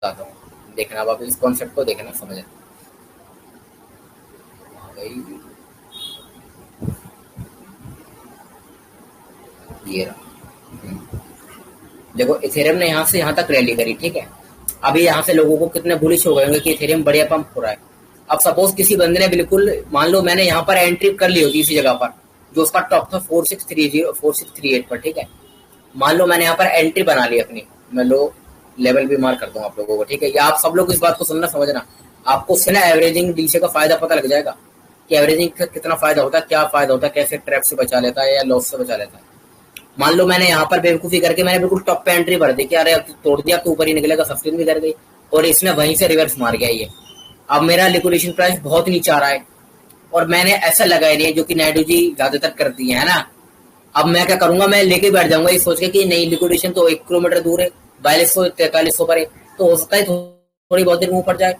बताता हूँ, देखना अब आप इस कॉन्सेप्ट को देखना समझना। आ गई, ये रहा। देखो इथेरियम ने यहाँ से यहाँ तक रैली करी, ठीक है। अभी यहाँ से लोगों को कितने बुलिश हो गए होंगे कि इथेरियम बढ़िया पंप हो रहा है। अब सपोज किसी बंदे ने बिल्कुल, मान लो मैंने यहाँ पर एंट्री कर ली होती इसी जगह पर, जो उसका टॉप था 4638 पर, ठीक है। मान लो मैंने यहाँ पर एंट्री बना ली अपनी, मैं लो लेवल भी मार्क करता हूँ आप लोगों को, ठीक है। या आप सब लोग इस बात को सुनना समझना, आपको उससे ना एवरेजिंग डीसी का फायदा पता लग जाएगा कि एवरेजिंग का कितना फायदा होता है, क्या फायदा होता है, कैसे ट्रैप से बचा लेता है या लॉस से बचा लेता है। मान लो मैंने यहाँ पर बेवकूफी करके मैंने बिल्कुल टॉप पे एंट्री भर दी कि अरे अब तोड़ दिया तो ऊपर ही निकलेगा, सस्टेन भी कर गई, और इसने वहीं से रिवर्स मार गया ये। अब मेरा लिक्विडेशन प्राइस बहुत नीचे आ रहा है, और मैंने ऐसा लगाया नहीं है जो कि नायडू जी ज्यादातर करती है ना। अब मैं क्या करूंगा, मैं लेके बैठ जाऊंगा ये सोच के कि नहीं लिक्विडेशन तो 1 किलोमीटर दूर है, 4200 4300 पर है, तो हो सकता है थोड़ी बहुत देर में ऊपर जाए।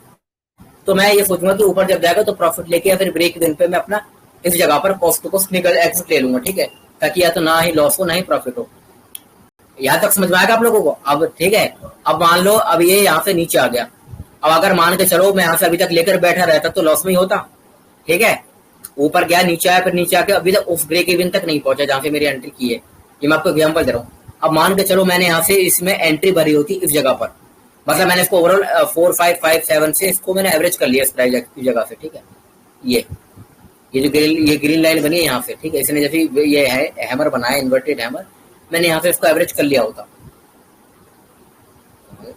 तो मैं ये सोचूंगा कि ऊपर जब जाएगा तो प्रॉफिट लेके या फिर ब्रेक दिन पे मैं अपना इस जगह पर कॉस्ट टू कॉस्ट निकल एग्जिट ले लूंगा, ठीक है। ताकि या तो ना ही लॉस हो ना ही प्रॉफिट हो। यहाँ तक समझ में आएगा आप लोगों को अब, ठीक है। अब मान लो अब ये यहाँ से नीचे आ गया, अब अगर मान के चलो मैं यहाँ से अभी तक लेकर बैठा रहता तो लॉस में ही होता, ठीक है। ऊपर गया, नीचे आया, फिर नीचे आके अभी तक उस ब्रेक इवन तक नहीं पहुंचा जहां से मेरी एंट्री की है। ये मैं आपको एग्जांपल दे रहा हूँ। अब मान के चलो मैंने यहाँ से इसमें एंट्री भरी होती इस जगह पर, मतलब मैंने इसको ओवरऑल 4557 से इसको मैंने एवरेज कर लिया इस प्राइस की जगह से, ठीक है। ये जो ग्रीन लाइन बनी है यहाँ से, ठीक है, इसने जैसे ये है हैमर बनाया, इन्वर्टेड हैमर, मैंने यहाँ से इसको एवरेज कर लिया होता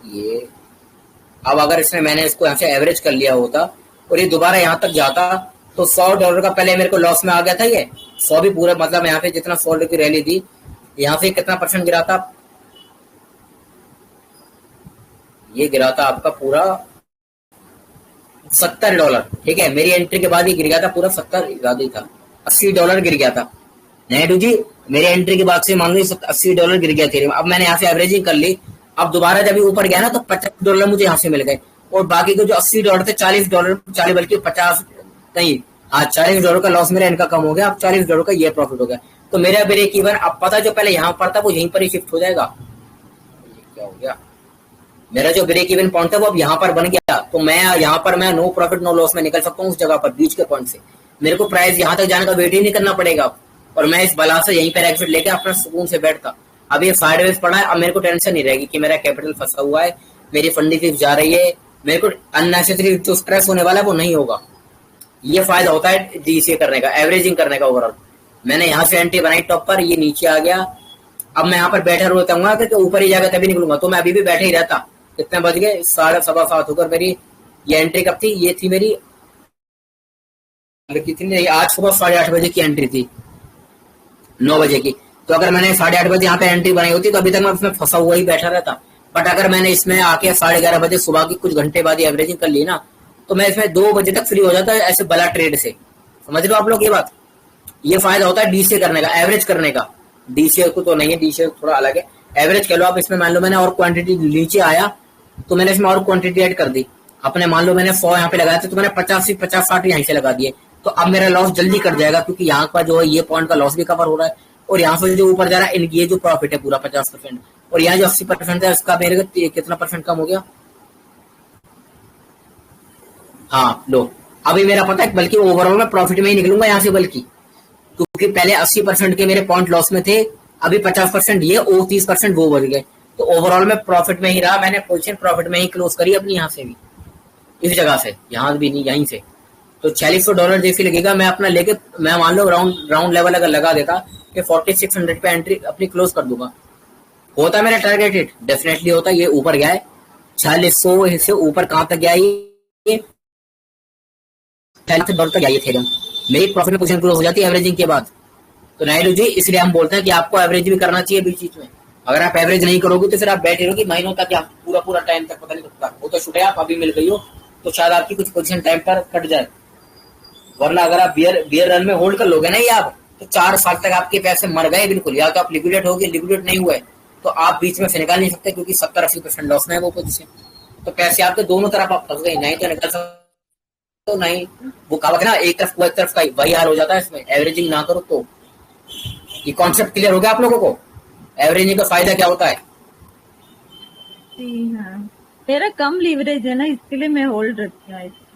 ये। अब अगर इसने मैंने इसको यहाँ से एवरेज कर लिया होता और ये दोबारा यहाँ तक जाता तो $100 का पहले मेरे को लॉस में आ गया था ये 100 भी पूरा, मतलब यहाँ पे जितना $100 की रैली थी यहाँ से कितना परसेंट गिरा था, ये गिरा था आपका पूरा $70, ठीक है। मेरी एंट्री के बाद ये गिर गया था पूरा 70, ज्यादा ही था, $80 गिर गया था नायडू जी। मेरी एंट्री के बाद से मान लो $80 गिर गया थे। अब मैंने यहाँ से एवरेजिंग कर ली, अब दोबारा जब ऊपर गया ना तो $50 मुझे यहाँ से मिल गए, और बाकी के जो $80 थे $40, 40 बल्कि 50 नहीं, हाँ $40 का लॉस मेरा इनका कम हो गया, अब $40 का ये प्रॉफिट हो गया। तो मेरा ब्रेक इवन अब पता जो पहले यहाँ पर था वो यहीं पर ही शिफ्ट हो जाएगा। क्या हो गया, मेरा जो ब्रेक इवन पॉइंट था वो अब यहाँ पर बन गया, तो मैं यहाँ पर मैं नो प्रॉफिट नो लॉस में निकल सकता हूँ उस जगह पर बीच के पॉइंट से। मेरे को प्राइस यहाँ तक जाने का वेट ही नहीं करना पड़ेगा, और मैं इस बला से यहीं पर एग्जिट लेके अपना सुकून से बैठता। अब ये साइडवेज पड़ा है, अब मेरे को टेंशन नहीं रहेगी कि मेरा कैपिटल फंसा हुआ है, मेरी फंडिंग फीस जा रही है, मेरे को अननेसेसरी जो स्ट्रेस होने वाला है वो नहीं होगा। ये फायदा होता है डीसीए करने का, एवरेजिंग करने का ओवरऑल। मैंने यहाँ से एंट्री बनाई टॉप पर, ये नीचे आ गया, अब मैं यहाँ पर बैठा रहता हूँ कि ऊपर ही जाकर तभी निकलूंगा, तो मैं अभी भी बैठे ही रहता। कितने बज गए, 7:15 होकर मेरी ये एंट्री कब थी, ये थी मेरी कितनी, आज सुबह 8:30 बजे की एंट्री थी, 9 बजे की। तो अगर मैंने 8:30 यहाँ पे एंट्री बनाई होती तो अभी तक मैं उसमें फंसा हुआ ही बैठा रहता। बट अगर मैंने इसमें आके 11:30 सुबह की कुछ घंटे बाद एवरेजिंग कर ली ना, तो मैं इसमें 2 बजे तक फ्री हो जाता है ऐसे बला ट्रेड से। समझ लो आप लोग ये बात, ये फायदा होता है डीसीए करने का, एवरेज करने का। डीसीए को तो नहीं है, डीसीए थोड़ा अलग है, एवरेज कह लो आप। इसमें मान लो मैंने और क्वांटिटी नीचे आया तो मैंने इसमें और क्वांटिटी ऐड कर दी अपने, मान लो मैंने 100 यहाँ पे लगाया था तो मैंने 50-60 यहाँ से लगा दिए, तो अब मेरा लॉस जल्दी कट जाएगा, क्योंकि यहाँ का जो है ये पॉइंट का लॉस भी कवर हो रहा है, और यहाँ से जो ऊपर जा रहा है ये जो प्रॉफिट है पूरा 50%, और यहाँ जो 80% है उसका मेरे कितना परसेंट कम हो गया। हाँ लो, अभी मेरा पता है, बल्कि ओवरऑल मैं प्रॉफिट में ही निकलूंगा यहाँ से, बल्कि क्योंकि पहले 80% के मेरे पॉइंट लॉस में थे, अभी 50% ये और 30% वो बढ़ गए, तो ओवरऑल में प्रॉफिट में ही रहा। मैंने पोजीशन प्रॉफिट में ही क्लोज करी अपनी, यहाँ से भी, इस जगह से, यहाँ भी नहीं, यहीं से। तो $4600 जैसे लगेगा, मैं अपना लेके, मैं मान लो राउंड लेवल अगर लगा देता कि 4600 पे एंट्री अपनी क्लोज कर दूंगा, होता मेरा टारगेट हिट, डेफिनेटली होता। ये ऊपर गया है 4600 से ऊपर, कहां तक गया ये $46 तक गया ये थे, मेरी प्रॉफिट में पोजीशन क्लोज हो जाती है एवरेजिंग के बाद। तो नायडू जी इसलिए हम बोलते हैं कि आपको एवरेज भी करना चाहिए बीच बीच में। अगर आप एवरेज नहीं करोगे तो फिर आप बैठे रहोगे महीनों तक, या पूरा टाइम तक पता नहीं लगता। वो तो छुटे, आप अभी मिल गई हो तो शायद आपकी कुछ पोजीशन टाइम पर कट जाए, वरना अगर आप बियर रन में होल्ड कर लोगे ना ये आप, तो 4 साल तक आपके पैसे मर गए बिल्कुल। या तो आप लिक्विडेट हो गए, लिक्विडेट नहीं हुए तो आप बीच में से निकाल नहीं सकते, क्योंकि 70-80% लॉस में है वो पोजीशन। तो पैसे आपके दोनों तरफ आप फंस गए, नहीं तो निकल सकते तो नहीं। वो कहावत है ना, एक तरफ को एक तरफ का वही हाल हो जाता है इसमें, एवरेजिंग ना करो तो। ये कॉन्सेप्ट क्लियर हो गया आप लोगों को, एवरेजिंग का फायदा क्या होता है? जी हाँ। मेरा कम लीवरेज है ना, इसके लिए मैं होल्ड रखती हूँ।